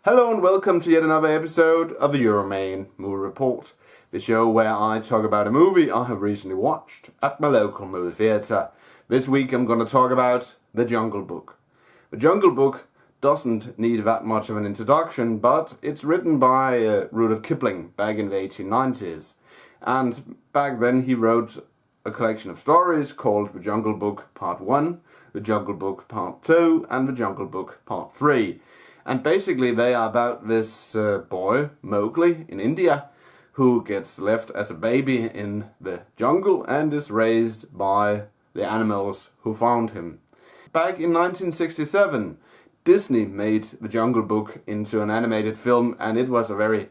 Hello and welcome to yet another episode of the Euroman Movie Report, the show where I talk about a movie I have recently watched at my local movie theatre. This week I'm going to talk about The Jungle Book. The Jungle Book doesn't need that much of an introduction, but it's written by Rudyard Kipling back in the 1890s. And back then he wrote a collection of stories called The Jungle Book Part 1, The Jungle Book Part 2 and The Jungle Book Part 3. And basically they are about this boy, Mowgli, in India, who gets left as a baby in the jungle and is raised by the animals who found him. Back in 1967, Disney made The Jungle Book into an animated film, and it was a very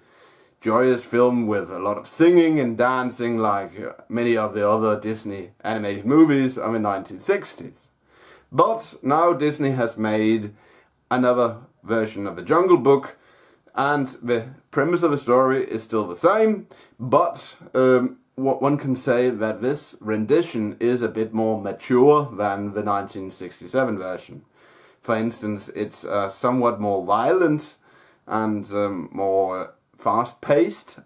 joyous film with a lot of singing and dancing like many of the other Disney animated movies of the 1960s. But now Disney has made another version of The Jungle Book, and the premise of the story is still the same, but what one can say that this rendition is a bit more mature than the 1967 version. For instance, it's somewhat more violent and more fast-paced,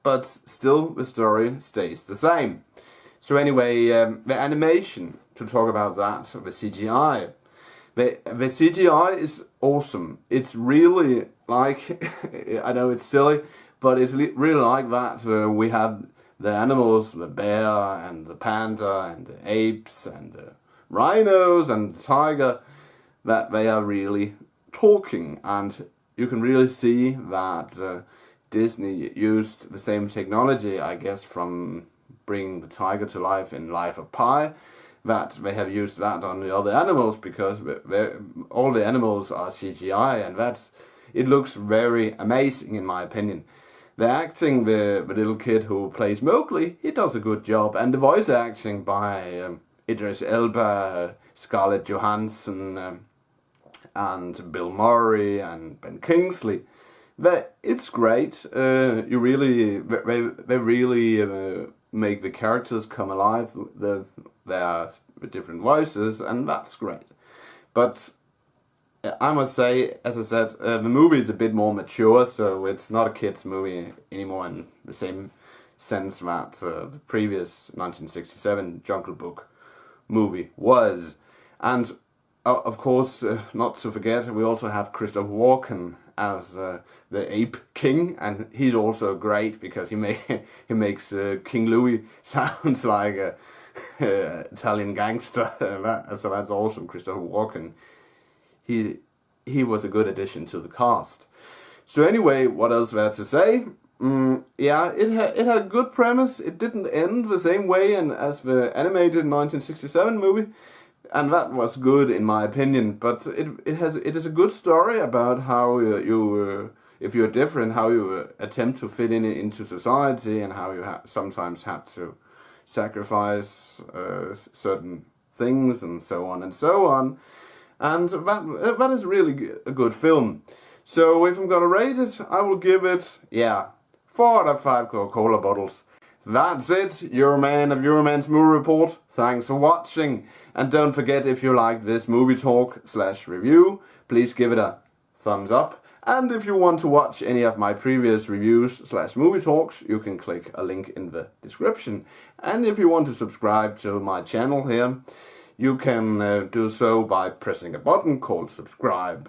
but still the story stays the same. So anyway, the animation, to talk about that, the CGI. The CGI is awesome. It's really like, I know it's silly, but it's really like that. We have the animals, the bear and the panda and the apes and the rhinos and the tiger, that they are really talking. And you can really see that Disney used the same technology, I guess, from bringing the tiger to life in Life of Pi, that they have used that on the other animals, because all the animals are CGI, and it looks very amazing in my opinion. The acting, the little kid who plays Mowgli, he does a good job, and the voice acting by Idris Elba, Scarlett Johansson, and Bill Murray and Ben Kingsley, it's great. They really make the characters come alive. There are different voices, and that's great. But I must say, as I said, the movie is a bit more mature, so it's not a kid's movie anymore in the same sense that the previous 1967 Jungle Book movie was. And of course, not to forget, we also have Christopher Walken as the Ape King, and he's also great because he makes King Louis sounds like a Italian gangster. So that's awesome. Christopher Walken, he was a good addition to the cast. So anyway, what else there to say? Yeah, it had a good premise. It didn't end the same way as the animated 1967 movie, and that was good in my opinion. But it is a good story about how you if you're different, how you attempt to fit into society, and how you sometimes have to sacrifice certain things, and so on and so on. And that is really a good film. So if I'm gonna rate it, I will give it 4 out of 5 Coca-Cola bottles. That's it, Euroman of Euroman's Movie Report. Thanks for watching, and don't forget, if you liked this movie talk/review, please give it a thumbs up. And if you want to watch any of my previous reviews/movie talks, you can click a link in the description. And if you want to subscribe to my channel here, you can do so by pressing a button called subscribe.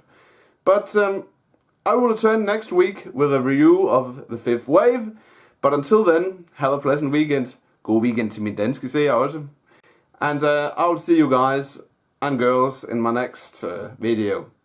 But I will return next week with a review of The Fifth Wave. But until then, have a pleasant weekend. God weekend til min danske seer også. And I will see you guys and girls in my next video.